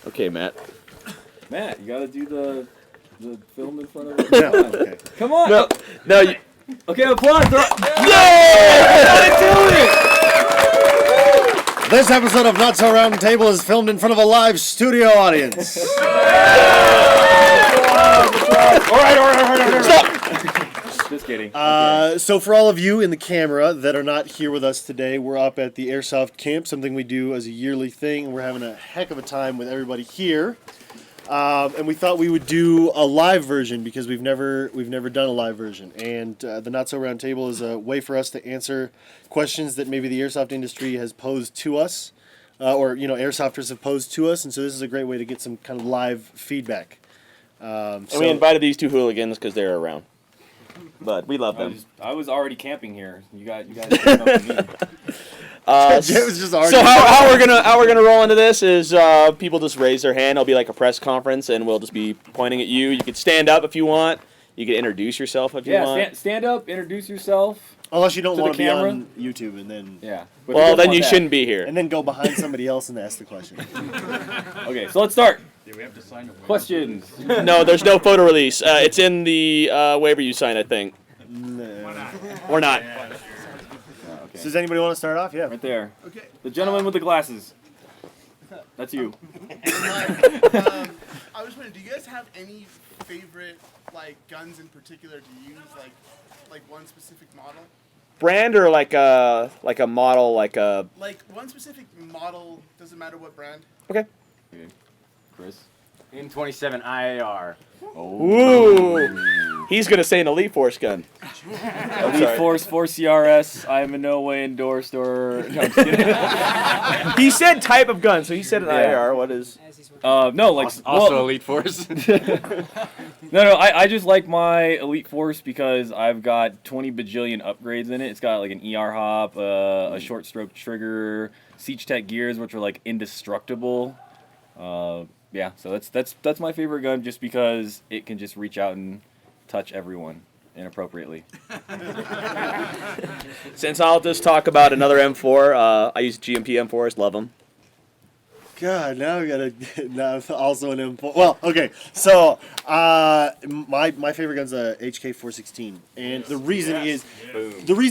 Okay, Matt. Matt, you gotta do the film in front of it. No, okay. Come on. No. You, Okay, applause. This episode of Not So Round Table is filmed in front of a live studio audience. all right. Stop. Just kidding. So for all of you in the camera that are not here with us today, we're up at the Airsoft camp, something we do as a yearly thing, and we're having a heck of a time with everybody here. And we thought we would do a live version because we've never done a live version, and the Not So Round Table is a way for us to answer questions that maybe the airsoft industry has posed to us, or airsofters have posed to us, and so this is a great way to get some kind of live feedback. And we invited these two hooligans because they're around, but we love them. I was already camping here. You guys came up to me. So how we're gonna roll into this is people just raise their hand. It'll be like a press conference, and we'll just be pointing at you. You can stand up if you want. You can introduce yourself if you want. Stand up, introduce yourself. Unless you don't to want to be camera. on YouTube, and then Well, then you shouldn't be here. and then go behind somebody else and ask the question. Okay, so let's start. Do we have to sign a waiver? Questions. No, there's no photo release. It's in the waiver you sign, I think. Or not. So does anybody want to start off? Yeah. Right there. Okay. The gentleman with the glasses. That's you. I was wondering, do you guys have any favorite guns in particular to use, like one specific model? Brand or like a model, like a. Like one specific model, doesn't matter what brand. Okay. Chris. N27 IAR. Ooh. He's gonna say an Elite Force gun. Elite Force 4 CRS. I am in no way endorsed or. No, I'm just kidding. He said type of gun, so he said an IAR. What is? No, like Also Elite Force. No, I just like my Elite Force because I've got 20 bajillion upgrades in it. It's got like an ER hop, a short stroke trigger, Siege Tech gears, which are like indestructible. Yeah, so that's my favorite gun just because it can just reach out and touch everyone inappropriately. Since I'll just talk about another M4, I use GMP M4s, love them. God, now we gotta now also an M4. Well, okay, so my favorite gun's a HK416, and the reason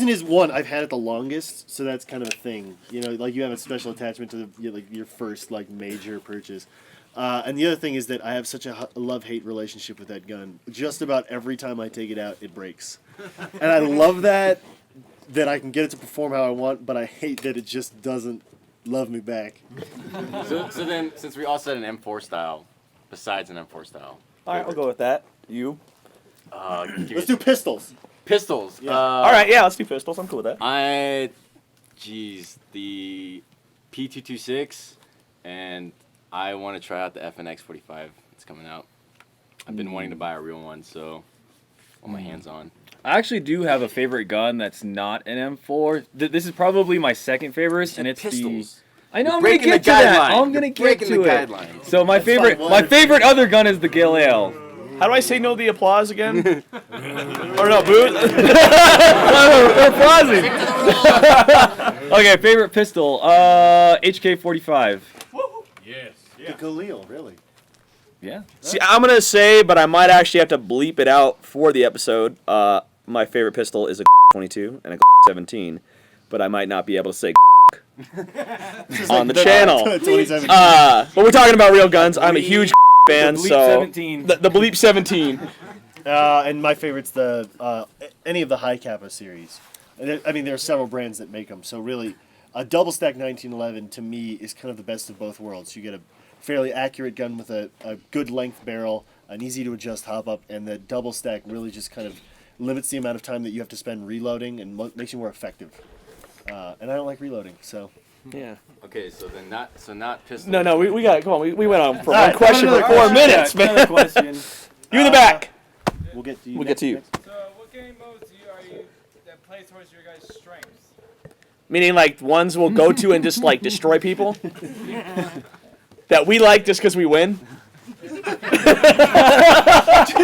is one, I've had it the longest, so that's kind of a thing. You know, like you have a special attachment to your first major purchase. And the other thing is that I have such a love-hate relationship with that gun. Just about every time I take it out, it breaks, and I love that I can get it to perform how I want, but I hate that it just doesn't love me back. So then, since we all said an M4 style, besides an M4 style. All right, I'll go with that. You? Let's do pistols. Pistols. Yeah. All right, yeah, let's do pistols. I'm cool with that. The P226, and I want to try out the Ep.40. It's coming out. I've been wanting to buy a real one, so I want my hands on. I actually do have a favorite gun that's not an M4. This is probably my second favorite, and it's pistols. I know. I'm gonna Breaking get the to that. guideline. I'm gonna You're get breaking to the it. guideline. So my favorite other gun is the Galil. How do I say no to the applause again? Or no, boo? We're applauding. Okay, favorite pistol. HK-45. Yes. The Galil, really. Yeah. See, I'm going to say, but I might actually have to bleep it out for the episode. My favorite pistol is a 22 and a 17, but I might not be able to say on the channel. But we're talking about real guns. I'm a huge fan, The Bleep so 17. The Bleep 17. And my favorite's the any of the High Kappa series. I mean, there are several brands that make them. So really, a double stack 1911 to me is kind of the best of both worlds. You get a fairly accurate gun with a good length barrel, an easy to adjust hop up, and the double stack really just kind of limits the amount of time that you have to spend reloading and makes you more effective. And I don't like reloading, so. Yeah. Okay, so then not pistols. No, we got it. Come on, we went on for one question for 4 minutes, man. Another question. You in the back. We'll get to you. We'll get to you. So, what game modes are you that play towards your guys' strengths? Meaning, like, ones we'll go to and just, like, destroy people? That we like just because we win?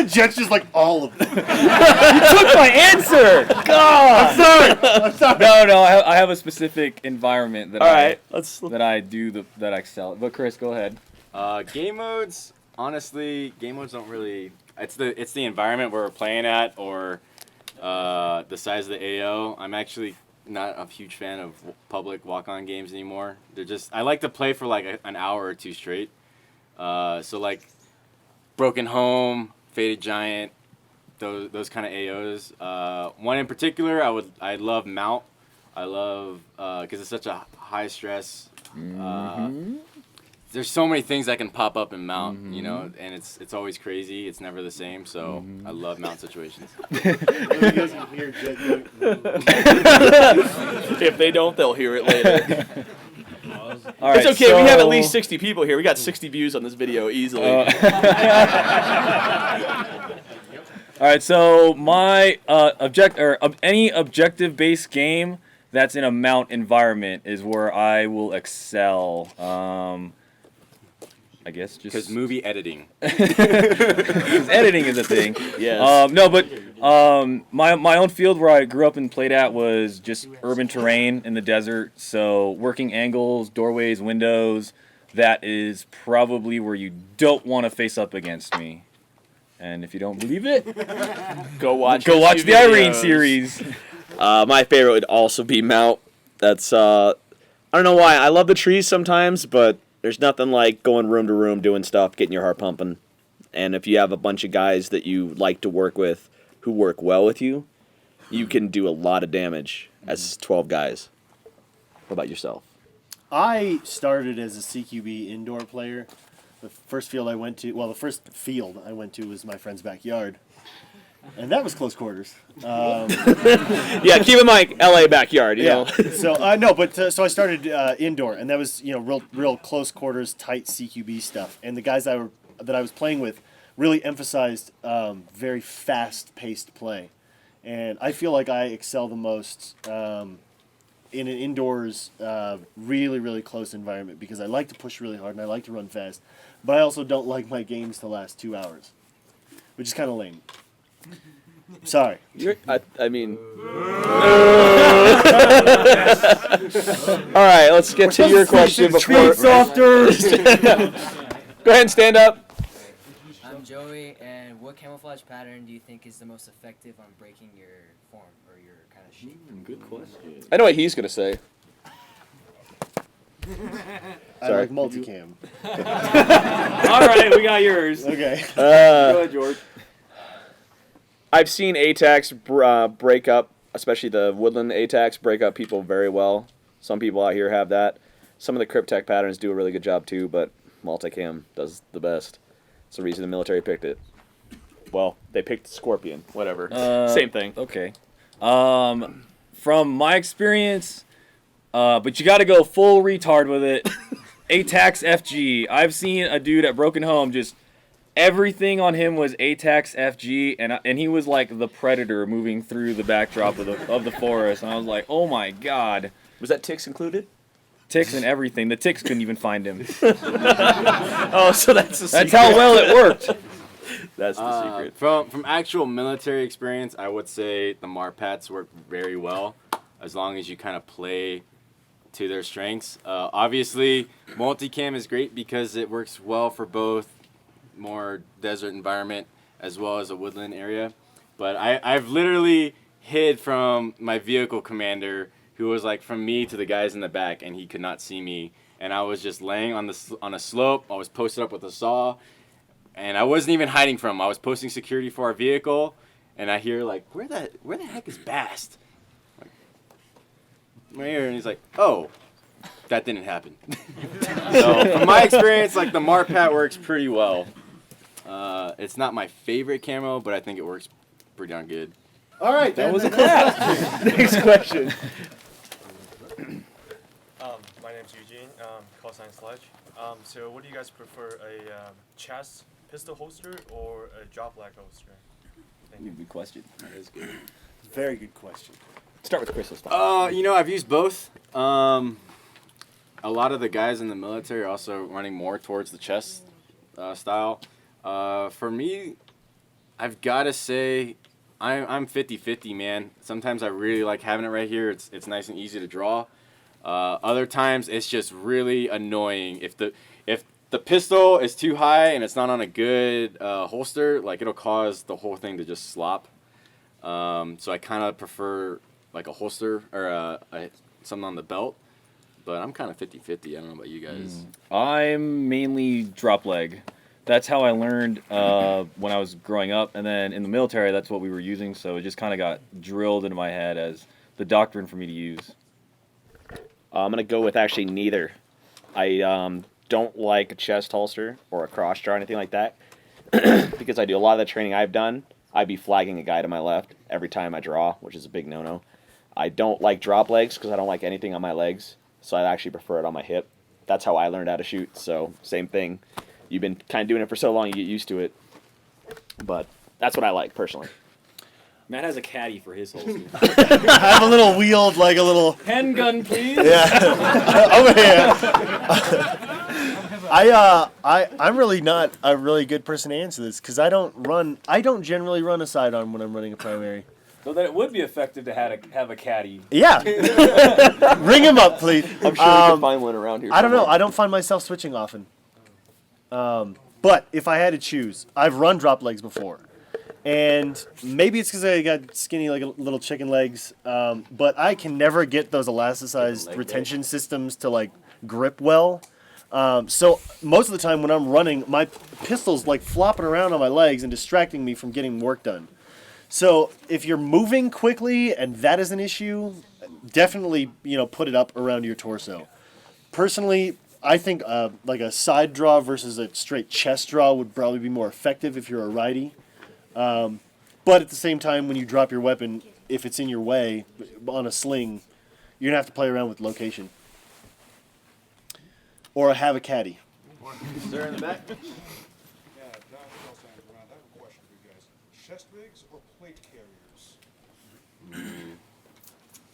Jet's just like all of them. You took my answer! God! I'm sorry. No, I have a specific environment that All right, that I excel at. But Chris, go ahead. Game modes, honestly, game modes don't really. It's the environment where we're playing at, or the size of the AO. I'm actually not a huge fan of public walk-on games anymore. They're just. I like to play for like an hour or two straight. So like, Broken Home, Faded Giant, those kind of AOs. One in particular, I love Mount. I love because it's such a high stress. There's so many things that can pop up in Mount, you know, and it's always crazy. It's never the same, so I love Mount situations. If they don't, they'll hear it later. All right, It's okay. We have at least 60 people here. We got 60 views on this video easily. All right, so my any objective-based game that's in a mount environment is where I will excel. I guess just Because movie editing. editing is a thing. Yes. No, but my own field where I grew up and played at was just urban terrain in the desert. So working angles, doorways, windows. That is probably where you don't want to face up against me. And if you don't believe it, Go watch the Irene series. My favorite would also be Mount. That's I don't know why. I love the trees sometimes, but there's nothing like going room to room doing stuff, getting your heart pumping. And if you have a bunch of guys that you like to work with who work well with you, you can do a lot of damage as 12 guys. What about yourself? I started as a CQB indoor player. The first field I went to was my friend's backyard. And that was close quarters. Yeah, keep in mind LA backyard, you know. So so I started indoor, and that was real close quarters, tight CQB stuff. And the guys that I was playing with really emphasized very fast paced play, and I feel like I excel the most in an indoors really close environment because I like to push really hard and I like to run fast, but I also don't like my games to last 2 hours, which is kind of lame. Sorry. I mean. All right, let's get to your question before. Softer. Go ahead and stand up. I'm Joey, and what camouflage pattern do you think is the most effective on breaking your form or your kind of shape? Good question. I know what he's gonna say. I like multicam. All right, we got yours. Okay. Go ahead, George. I've seen ATACs break up, especially the woodland ATACs, break up people very well. Some people out here have that. Some of the Cryptech patterns do a really good job too, but multicam does the best. It's the reason the military picked it. Well, they picked Scorpion, whatever. Same thing. Okay. From my experience, but you got to go full retard with it. ATACs FG. I've seen a dude at Broken Home just everything on him was ATACs FG, and he was like the predator moving through the backdrop of the forest, and I was like, oh my god. Was that ticks included? Ticks and everything. The ticks couldn't even find him. Oh, so that's the secret. That's how well it worked. That's the secret. From actual military experience, I would say the MARPATs work very well, as long as you kind of play to their strengths. Obviously, multicam is great because it works well for both more desert environment as well as a woodland area. But I've literally hid from my vehicle commander, who was like from me to the guys in the back, and he could not see me. And I was just laying on a slope. I was posted up with a saw, and I wasn't even hiding from him. I was posting security for our vehicle, and I hear like, where the heck is Bast? Like, right here, and he's like, oh, that didn't happen. So from my experience, like the MARPAT works pretty well. It's not my favorite camo, but I think it works pretty darn good. All right. That was a clap. Next question. My name's Eugene, callsign Sledge. So what do you guys prefer, a chest pistol holster or a drop lag holster? Good question. That is good. Very good question. Start with Chris this time. I've used both. A lot of the guys in the military are also running more towards the chest style. For me, I've got to say, I'm 50-50, man. Sometimes I really like having it right here. It's nice and easy to draw. Other times it's just really annoying if the pistol is too high and it's not on a good holster, like it'll cause the whole thing to just slop. So I kind of prefer like a holster or something on the belt. But I'm kind of 50-50. I don't know about you guys. I'm mainly drop leg. That's how I learned when I was growing up, and then in the military, that's what we were using. So it just kind of got drilled into my head as the doctrine for me to use. I'm gonna go with actually neither. I don't like a chest holster or a cross draw or anything like that because I do a lot of the training I've done. I'd be flagging a guy to my left every time I draw, which is a big no-no. I don't like drop legs because I don't like anything on my legs. So I actually prefer it on my hip. That's how I learned how to shoot. So same thing. You've been kind of doing it for so long, you get used to it. But that's what I like personally. Matt has a caddy for his holster. I have a little wheeled, like a little. Handgun, please. Yeah. Over here. I'm really not a really good person to answer this because I don't generally run a sidearm when I'm running a primary. So then it would be effective to have a caddy. Yeah. Ring him up, please. I'm sure we can find one around here. I don't know. I don't find myself switching often. But if I had to choose, I've run drop legs before. And maybe it's because I got skinny, like little chicken legs. But I can never get those elasticized retention systems to like grip well. So most of the time when I'm running, my pistol's like flopping around on my legs and distracting me from getting work done. So if you're moving quickly and that is an issue, definitely put it up around your torso. Personally, I think like a side draw versus a straight chest draw would probably be more effective if you're a righty. But at the same time, when you drop your weapon, if it's in your way on a sling, you're gonna have to play around with location. Or have a caddy. Sir in the back. Yeah, Don Charles around. I have a question for you guys. Chest rigs or plate carriers?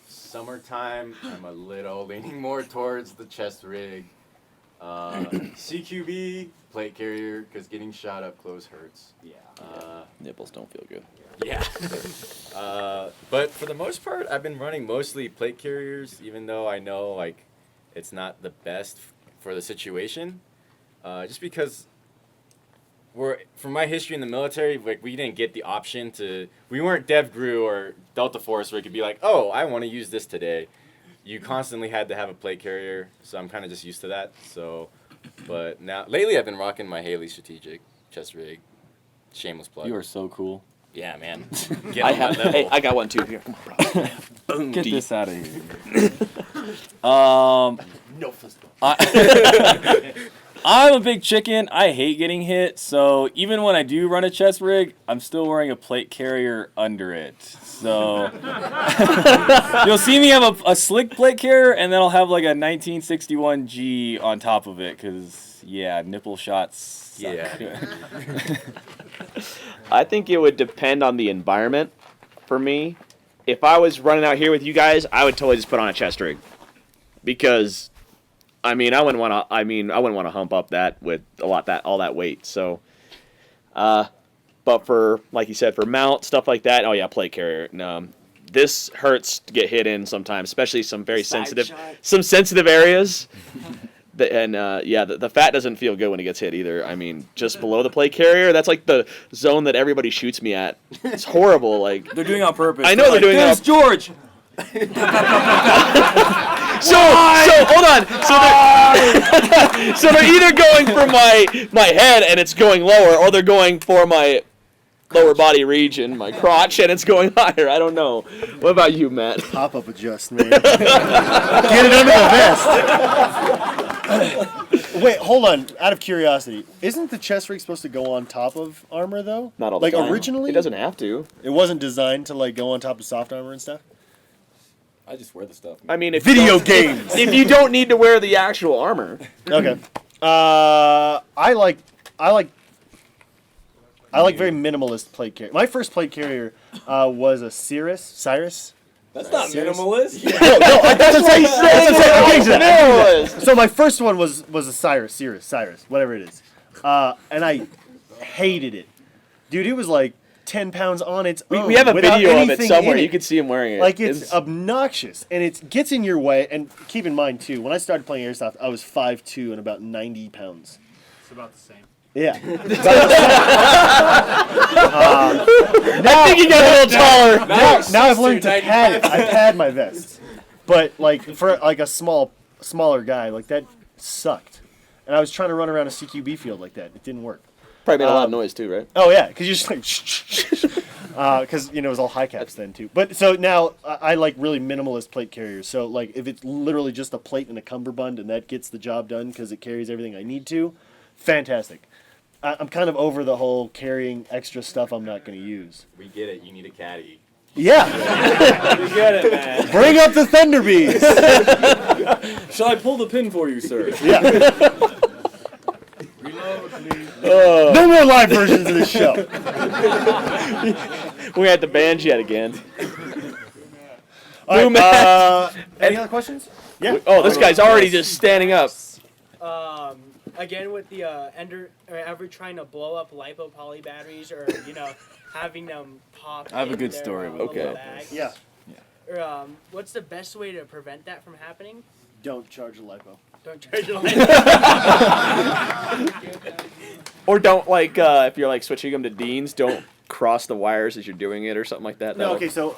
Summertime, I'm a little leaning more towards the chest rig. CQB, plate carrier, because getting shot up close hurts. Yeah. Nipples don't feel good. Yeah. But for the most part, I've been running mostly plate carriers, even though I know like it's not the best for the situation. Just because from my history in the military, like we didn't get the option we weren't DevGru or Delta Force where you could be like, oh, I want to use this today. You constantly had to have a plate carrier, so I'm kind of just used to that. So, but now, lately I've been rocking my Haley Strategic chest rig. Shameless plug. You are so cool. Yeah, man. Get on my level. Hey, I got one too. Here, come on, bro. Boom. Get deep. this out of here. No fist bump. I'm a big chicken. I hate getting hit, so even when I do run a chest rig, I'm still wearing a plate carrier under it. So you'll see me have a slick plate carrier, and then I'll have like a 1961 G on top of it, because, yeah, nipple shots suck. Yeah. I think it would depend on the environment for me. If I was running out here with you guys, I would totally just put on a chest rig. Because I wouldn't want to hump up that with all that weight. So but for, like you said, for mount, stuff like that, oh yeah, plate carrier. No, this hurts to get hit in sometimes, especially some very sensitive areas. The fat doesn't feel good when it gets hit either. Just below the plate carrier, that's like the zone that everybody shoots me at. It's horrible. Like They're doing it on purpose. I know they're doing it on George! So hold on. So they're either going for my head and it's going lower, or they're going for my lower body region, my crotch, and it's going higher. I don't know. What about you, Matt? Pop up adjust, man. Get it under the vest. Wait, hold on. Out of curiosity, isn't the chest rig supposed to go on top of armor though? Not all the like time. Originally, it doesn't have to. It wasn't designed to like go on top of soft armor and stuff. I just wear the stuff. If video games. If you don't need to wear the actual armor. Okay. I like very minimalist plate carrier. My first plate carrier was a Cyrus. That's not minimalist. No, that's what I'm saying. So my first one was a Cyrus, whatever it is, and I hated it, dude. It was like 10 pounds on its own. We have a video of it somewhere. You can see him wearing it. Like it's obnoxious, and it gets in your way. And keep in mind too, when I started playing Airsoft, I was 5'2" and about 90 pounds. It's about the same. Yeah. I think you got a little taller. Now I've learned to pad it. I pad my vests. But like for like a smaller guy, like that sucked. And I was trying to run around a CQB field like that. It didn't work. Probably made a lot of noise too, right? Oh yeah, because you're just like because it was all high caps then too. But so now I like really minimalist plate carriers. So like if it's literally just a plate and a cummerbund and that gets the job done because it carries everything I need to, fantastic. I'm kind of over the whole carrying extra stuff I'm not going to use. We get it. You need a caddy. Yeah. You get it, man. Bring up the Thunder Bees. Shall I pull the pin for you, sir? Yeah. Reload, please. No more live versions of this show. We had to band yet again. All right, any other questions? Yeah. Oh, this guy's already just standing up. Again with the ever trying to blow up lipo poly batteries or having them pop. I have a in good their, story with little Okay. bags. Yeah. Or, what's the best way to prevent that from happening? Don't charge a lipo. Don't charge it. Or don't if you're like switching them to Deans, don't cross the wires as you're doing it or something like that. No, okay, so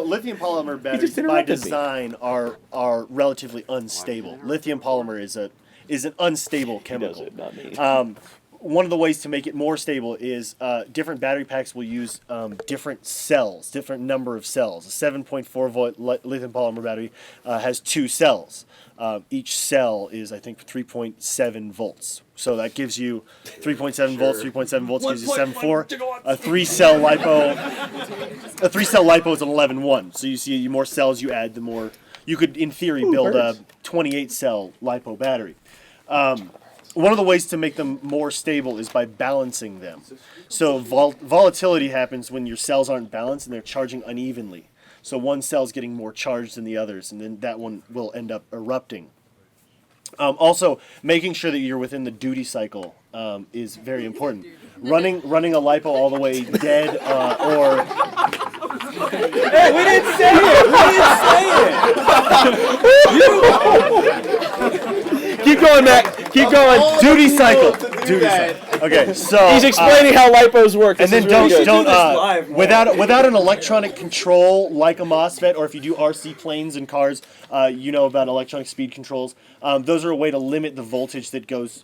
lithium polymer batteries by interrupted me. design are relatively unstable. Lithium polymer is an unstable chemical. He does it, not me. One of the ways to make it more stable is different battery packs will use different cells, different number of cells. A 7.4 volt lithium polymer battery has 2 cells. Each cell is, I think, 3.7 volts. So that gives you 3.7 volts. 3.7 volts gives you 7.4. A 3-cell lipo is an 11.1. So you see, the more cells you add, the more you could, in theory, build a 28-cell lipo battery. One of the ways to make them more stable is by balancing them. So volatility happens when your cells aren't balanced and they're charging unevenly. So one cell's getting more charged than the others, and then that one will end up erupting. Also, making sure that you're within the duty cycle is very important. Running a lipo all the way dead or... Hey, we didn't say it! Keep going, Matt. Keep going. Duty cycle. Duty cycle. Okay, so... He's explaining how lipos work. And then This is really don't good. without an electronic control like a MOSFET, or if you do RC planes and cars, you know about electronic speed controls. Those are a way to limit the voltage that goes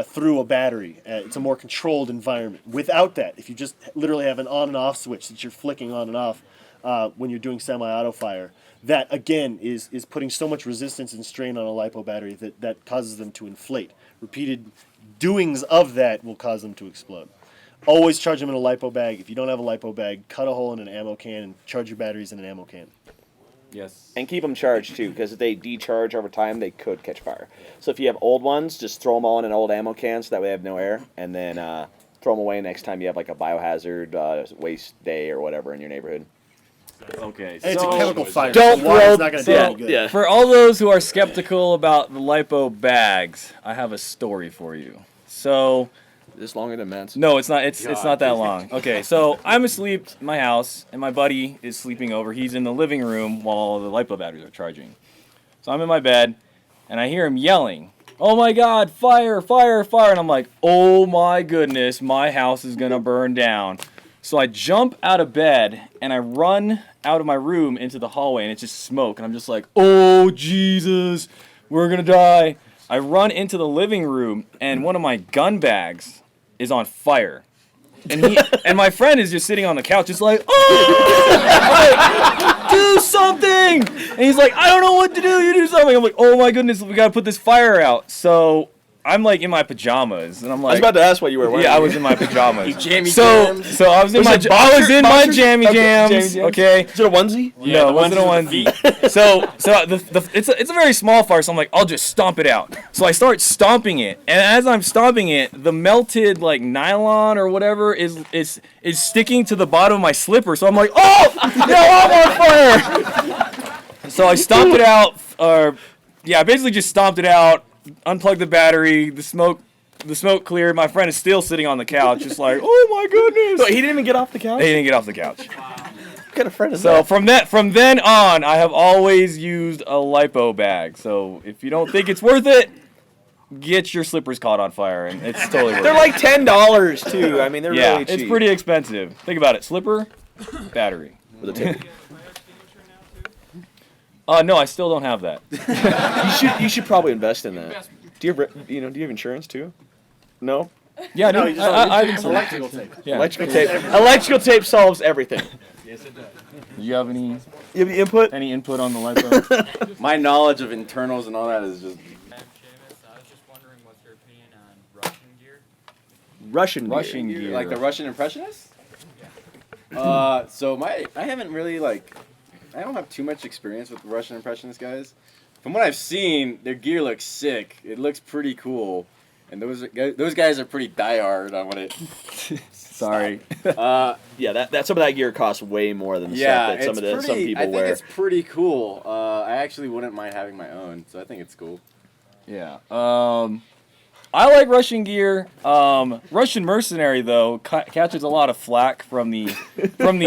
through a battery. It's a more controlled environment. Without that, if you just literally have an on and off switch that you're flicking on and off when you're doing semi-auto fire, that again is putting so much resistance and strain on a lipo battery that causes them to inflate. Repeated doings of that will cause them to explode. Always charge them in a lipo bag. If you don't have a lipo bag, cut a hole in an ammo can and charge your batteries in an ammo can. Yes. And keep them charged too, because if they decharge over time, they could catch fire. So if you have old ones, just throw them all in an old ammo can so that way they have no air, and then throw them away next time you have like a biohazard waste day or whatever in your neighborhood. Okay, And it's a chemical fire. Don't so water's throw- not going to do any good. Yeah. For all those who are skeptical about the lipo bags, I have a story for you. So, Is this longer than Matt's? no, it's not. It's not that long. Okay, so I'm asleep in my house, and my buddy is sleeping over. He's in the living room while the lipo batteries are charging. So I'm in my bed, and I hear him yelling, "Oh my God, fire, fire, fire!" And I'm like, "Oh my goodness, my house is gonna burn down." So I jump out of bed and I run out of my room into the hallway, and it's just smoke, and I'm just like, "Oh Jesus, we're gonna die." I run into the living room, and one of my gun bags is on fire. And my friend is just sitting on the couch just like, "Oh!" I'm like, "Do something!" And he's like, "I don't know what to do, you do something." I'm like, "Oh my goodness, we gotta put this fire out." So I'm like in my pajamas, and I'm like, I was about to ask what you were wearing. yeah, I was in my pajamas. Jammy So I was in Was my it I was in my boxers? jammy Okay, jams. jammy jams. Okay. Is it a onesie? No, it wasn't a onesie. So it's a very small fire, so I'm like, I'll just stomp it out. So I start stomping it, and as I'm stomping it, the melted like nylon or whatever is sticking to the bottom of my slipper. So I'm like, "Oh no, I'm on fire!" So I stomped it out, I basically just stomped it out, unplugged the battery, the smoke cleared. My friend is still sitting on the couch, just like, "Oh my goodness!" Wait, he didn't even get off the couch? He didn't get off the couch. What kind of friend is So that? from then on, I have always used a lipo bag. So if you don't think it's worth it, get your slippers caught on fire, and it's totally worth They're it. like $10 too. I mean, they're Yeah, really cheap. it's pretty expensive. Think about it: slipper, battery. With a tip. No, I still don't have that. You should probably invest in that. Do you have insurance too? No. Yeah, No, no, you just I electrical tape. Yeah. Electrical tape. Electrical tape solves everything. Do you have any input? Any input on the lipo? My knowledge of internals and all that is just. I'm Seamus. I was just wondering what's your opinion on Russian gear? Russian gear. Like the Russian Impressionists? So I haven't really I don't have too much experience with the Russian Impressionist guys. From what I've seen, their gear looks sick. It looks pretty cool, and those guys are pretty diehard on what it. Sorry. Yeah, that some of that gear costs way more than the stuff that some people I wear. think it's pretty cool. I actually wouldn't mind having my own, so I think it's cool. Yeah. I like Russian gear. Russian Mercenary though catches a lot of flack from the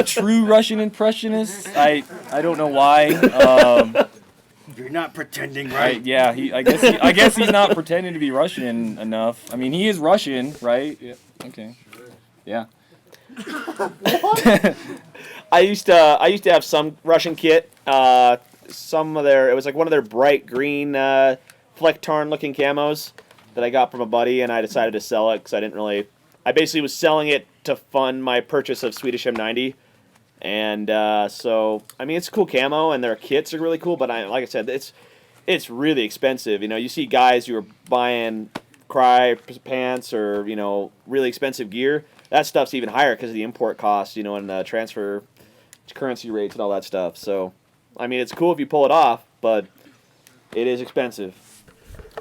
true Russian impressionists. I don't know why. You're not pretending, right? Yeah, I guess he's not pretending to be Russian enough. I mean, he is Russian, right? Yeah. Okay. Yeah. I used to have some Russian kit. It was like one of their bright green fleck tarn looking camos that I got from a buddy, and I decided to sell it because I basically was selling it to fund my purchase of Swedish M90. And so, I mean, it's a cool camo, and their kits are really cool, but like I said, it's really expensive. You see guys who are buying Cry pants or, really expensive gear. That stuff's even higher because of the import costs, and the transfer currency rates and all that stuff. So, I mean, it's cool if you pull it off, but it is expensive.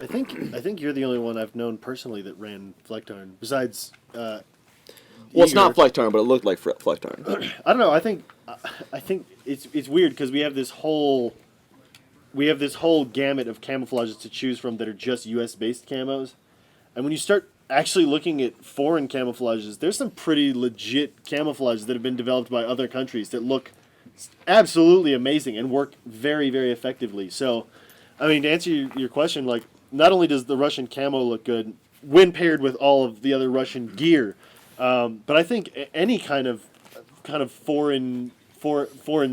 I think you're the only one I've known personally that ran Flecktarn, besides. Well, it's not Flecktarn, but it looked like Flecktarn. I don't know. I think it's weird because we have this whole gamut of camouflages to choose from that are just U.S. based camos, and when you start actually looking at foreign camouflages, there's some pretty legit camouflages that have been developed by other countries that look absolutely amazing and work very, very effectively. So, I mean, to answer your question, not only does the Russian camo look good when paired with all of the other Russian gear, but I think any kind of foreign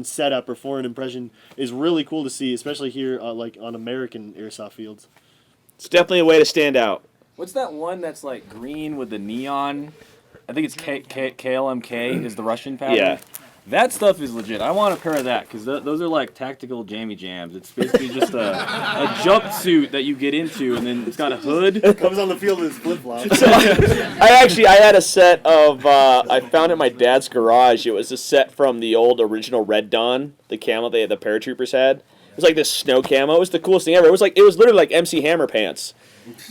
setup or foreign impression is really cool to see, especially here on American airsoft fields. It's definitely a way to stand out. What's that one that's like green with the neon? I think it's KLMK is the Russian pattern. Yeah. That stuff is legit. I want a pair of that because those are like tactical jammy jams. It's basically just a jumpsuit that you get into, and then it's got a hood. Comes on the field with his flip flops. I had a set of I found in my dad's garage. It was a set from the old original Red Dawn, the camo the paratroopers had. It was like this snow camo. It was the coolest thing ever. It was literally like MC Hammer pants.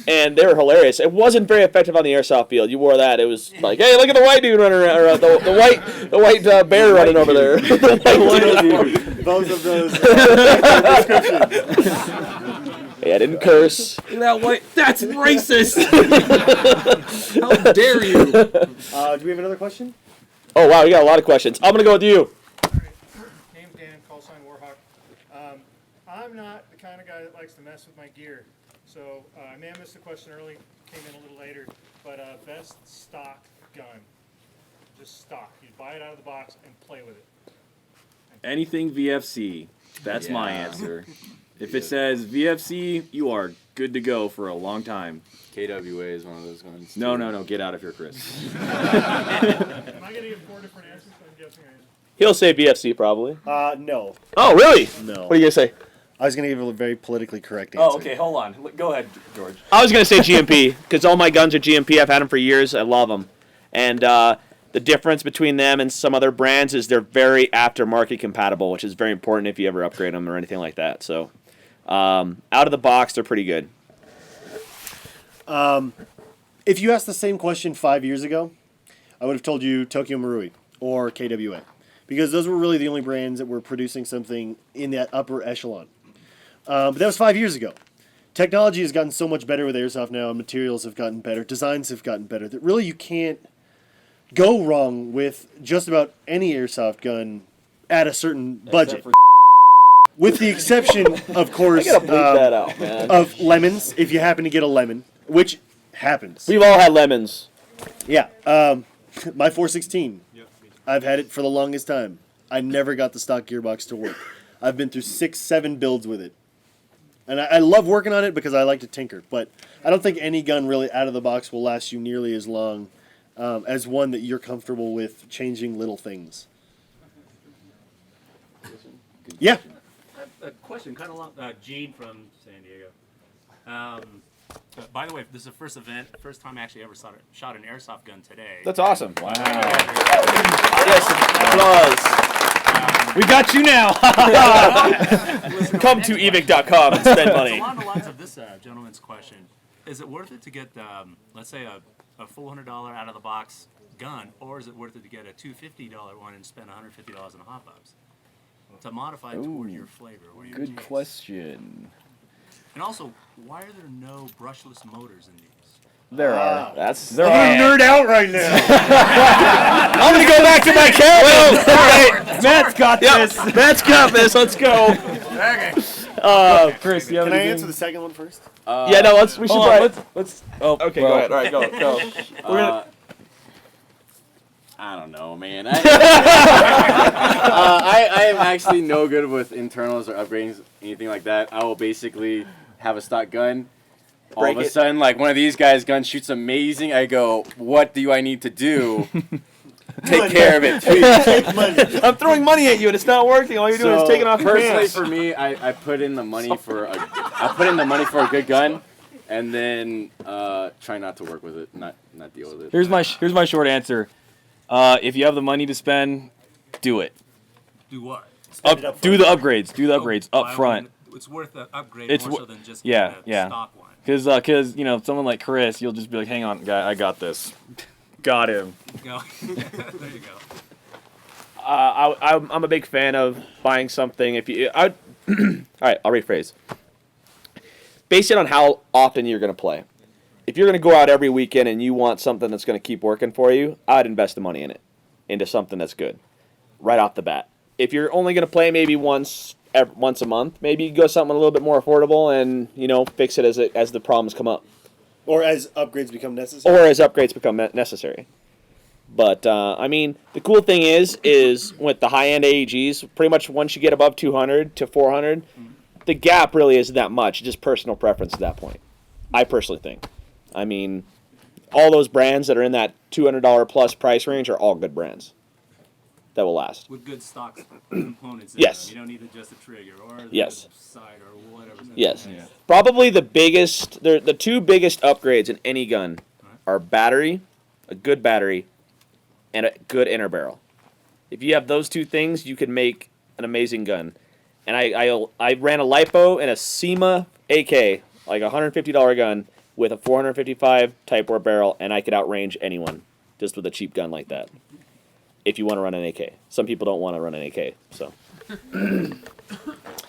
And they were hilarious. It wasn't very effective on the airsoft field. You wore that, it was like, hey, look at the white dude running around, or the white bear running over there. Both of those descriptions. Hey, I didn't curse. Look at that white. That's racist. How dare you? Do we have another question? Oh wow, we got a lot of questions. I'm gonna go with you. Name's Dan, call sign Warhawk. I'm not the kind of guy that likes to mess with my gear. So I may have missed the question early, came in a little later, but best stock gun. Just stock. You buy it out of the box and play with it. Anything VFC. That's my answer. If it says VFC, you are good to go for a long time. KWA is one of those ones. No. Get out of here, Chris. Am I going to get 4 different answers? I'm guessing I am. He'll say BFC probably. No. Oh really? No. What are you gonna say? I was going to give a very politically correct answer. Oh, okay. Hold on. Go ahead, George. I was gonna say GMP because all my guns are GMP. I've had them for years. I love them, and the difference between them and some other brands is they're very aftermarket compatible, which is very important if you ever upgrade them or anything like that. So, out of the box, they're pretty good. If you asked the same question 5 years ago, I would have told you Tokyo Marui or KWA, because those were really the only brands that were producing something in that upper echelon. But that was 5 years ago. Technology has gotten so much better with airsoft now, and materials have gotten better, designs have gotten better, that really you can't go wrong with just about any airsoft gun at a certain budget. With the exception, of course, I gotta bleep that out, man. of lemons, if you happen to get a lemon, which happens. We've all had lemons. Yeah. My 416. I've had it for the longest time. I never got the stock gearbox to work. I've been through 6-7 builds with it. And I love working on it because I like to tinker. But I don't think any gun really out of the box will last you nearly as long as one that you're comfortable with changing little things. Yeah. A question, kind of long. Gene from San Diego. By the way, this is the first time I actually ever shot an airsoft gun today. That's awesome. Wow. Yes, applause. We got you now. Come to Evike.com and spend money. Along the lines of this gentleman's question, is it worth it to get, let's say, a full $100 out of the box gun, or is it worth it to get a $250 one and spend $150 on a hot box to modify toward your flavor? Or your Good taste? question. And also, why are there no brushless motors in these? There are. I'm gonna nerd out right now. I'm gonna go back to my cabin. All right, Matt's got this. Matt's got this. Let's go. Okay. Chris, you have Can I anything? answer the second one first? Yeah, no. We should. Hold on, probably, let's. Oh, okay, well. go ahead. All right, go. We're gonna. I don't know, man. I am actually no good with internals or upgrades, anything like that. I will basically have a stock gun. All of a sudden, like one of these guys' gun shoots amazing. I go, what do I need to do? Take care of it, please. Take money. I'm throwing money at you and it's not working. All you're doing is taking off your personally, pants. for me, I put in the money for a good gun, and then try not to work with it, not deal with it. Here's my short answer. If you have the money to spend, do it. Do what? Do the upgrades. Do the upgrades up buy front. one. It's worth the upgrade It's more so than just yeah, getting a stock one. Because someone like Chris, you'll just be like, hang on, guy, I got this. Got him. Go. There you go. I'm a big fan of buying something. All right, I'll rephrase. Base it on how often you're going to play. If you're going to go out every weekend and you want something that's going to keep working for you, I'd invest the money in it, into something that's good, right off the bat. If you're only going to play maybe once a month, maybe you go something a little bit more affordable and fix it as the problems come up, Or as upgrades become necessary. or as upgrades become necessary. But the cool thing is with the high-end AEGs, pretty much once you get above 200 to 400, the gap really isn't that much. Just personal preference at that point. I personally think. All those brands that are in that $200 plus price range are all good brands that will last. With good stock components in Yes. them. You don't need to adjust the trigger or the Yes. side or whatever. Yes. Yeah. Probably the two biggest upgrades in any gun are battery, a good battery, and a good inner barrel. If you have those two things, you can make an amazing gun. And I ran a LiPo and a SEMA AK, like a $150 gun, with a 455 Type R barrel, and I could outrange anyone just with a cheap gun like that. If you want to run an AK. Some people don't want to run an AK, so.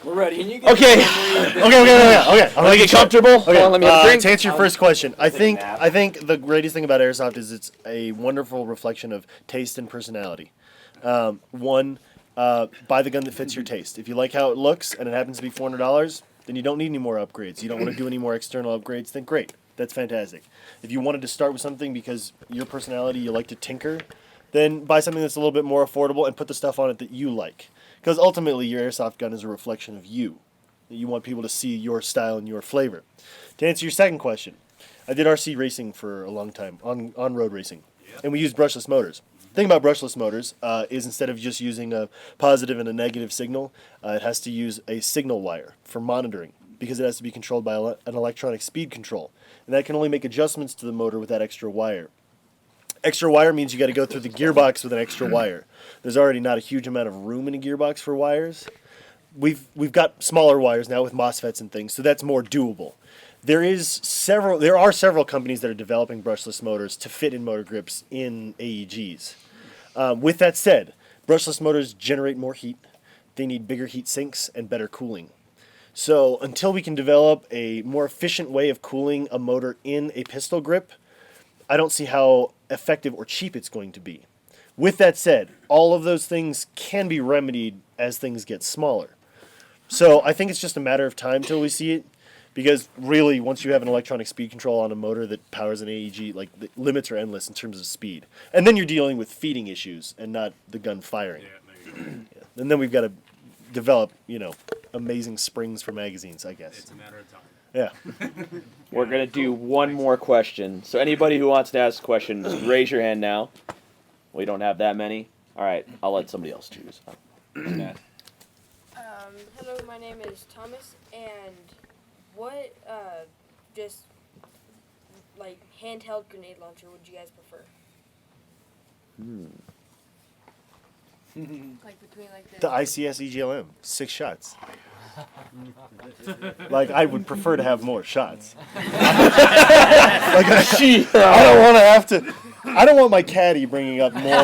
We're ready. Can you Okay. Okay. I'm gonna get comfortable. Okay. Hold on, let me have a drink. To answer your first question, I think the greatest thing about Airsoft is it's a wonderful reflection of taste and personality. Buy the gun that fits your taste. If you like how it looks and it happens to be $400, then you don't need any more upgrades. You don't want to do any more external upgrades, then great. That's fantastic. If you wanted to start with something because your personality, you like to tinker, then buy something that's a little bit more affordable and put the stuff on it that you like. Because ultimately, your Airsoft gun is a reflection of you. You want people to see your style and your flavor. To answer your second question, I did RC racing for a long time, on-road racing, and we used brushless motors. The thing about brushless motors is instead of just using a positive and a negative signal, it has to use a signal wire for monitoring because it has to be controlled by an electronic speed control. And that can only make adjustments to the motor with that extra wire. Extra wire means you got to go through the gearbox with an extra wire. There's already not a huge amount of room in a gearbox for wires. We've got smaller wires now with MOSFETs and things, so that's more doable. There are several companies that are developing brushless motors to fit in motor grips in AEGs. With that said, brushless motors generate more heat. They need bigger heat sinks and better cooling. So until we can develop a more efficient way of cooling a motor in a pistol grip, I don't see how effective or cheap it's going to be. With that said, all of those things can be remedied as things get smaller. So I think it's just a matter of time till we see it, because really, once you have an electronic speed control on a motor that powers an AEG, like the limits are endless in terms of speed, and then you're dealing with feeding issues and not the gun firing. Yeah. And then we've got to develop, amazing springs for magazines, I guess. It's a matter of time. Yeah. We're going to do one more question. So anybody who wants to ask a question, just raise your hand now. We don't have that many. All right, I'll let somebody else choose. Hello, my name is Thomas, and what just like handheld grenade launcher would you guys prefer? Like between like The ICS EGLM, 6 shots. Like, I would prefer to have more shots. I don't want to have to. I don't want my caddy bringing up more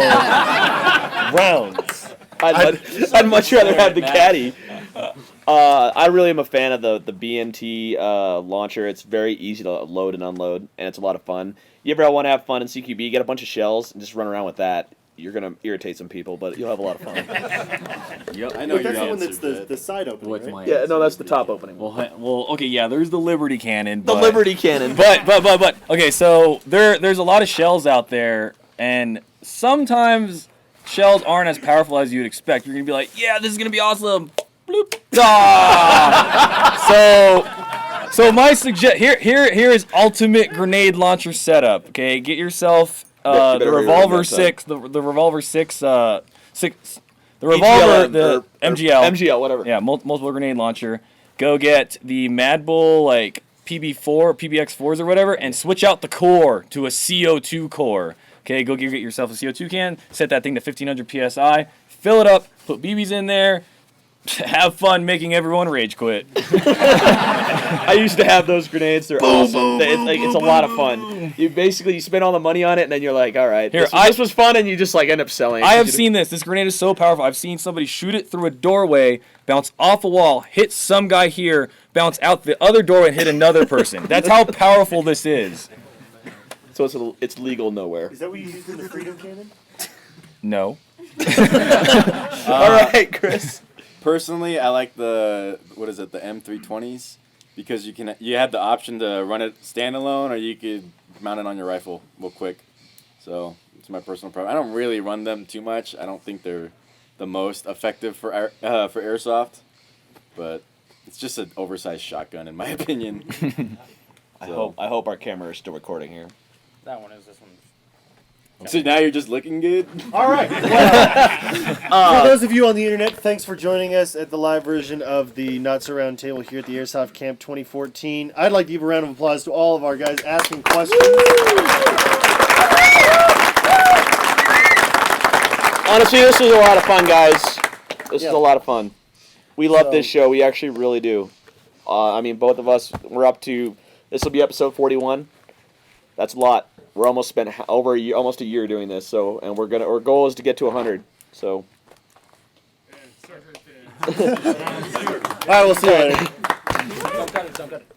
rounds. I'd much rather have the caddy. I really am a fan of the BMT launcher. It's very easy to load and unload, and it's a lot of fun. You ever want to have fun in CQB, get a bunch of shells and just run around with that. You're going to irritate some people, but you'll have a lot of fun. Yep, I know But your that's the one answer, that's but the side opening, what's right? my Yeah, no, answer? that's the top opening. Well, okay, yeah, there's the Liberty Cannon. The But, Liberty Cannon. But, okay, so there's a lot of shells out there, and sometimes shells aren't as powerful as you'd expect. You're going to be like, yeah, this is going to be awesome. Bloop. Ah! So my here is ultimate grenade launcher setup. Okay, get yourself the Revolver 6, the Revolver 6, the Revolver, the MGL, whatever. Yeah, multiple grenade launcher. Go get the Mad Bull like PB4, PBX4s or whatever, and switch out the core to a CO2 core. Okay, go get yourself a CO2 can, set that thing to 1500 PSI, fill it up, put BBs in there, have fun making everyone rage quit. I used to have those grenades. They're awesome. It's a lot of fun. You spend all the money on it, and then you're like, all right, this was fun, and you just like end up selling. I have seen this. This grenade is so powerful. I've seen somebody shoot it through a doorway, bounce off a wall, hit some guy here, bounce out the other doorway, and hit another person. That's how powerful this is. So it's legal nowhere. Is that what you used in the Freedom Cannon? No. All right, Chris. Personally, I like the M320s, because you have the option to run it standalone, or you could mount it on your rifle real quick. So it's my personal preference. I don't really run them too much. I don't think they're the most effective for airsoft, but it's just an oversized shotgun in my opinion. I hope our camera is still recording here. That one is this one. So now you're just looking good? All right. Well, for those of you on the internet, thanks for joining us at the live version of the Not So Round Table here at the Airsoft Camp 2014. I'd like to give a round of applause to all of our guys asking questions. Honestly, this was a lot of fun, guys. This is a lot of fun. We love this show. We actually really do. I mean, both of us, we're up to, this will be episode 41. That's a lot. We're almost spent over almost a year doing this, and our goal is to get to 100. So. All right, we'll see you later. Don't cut it.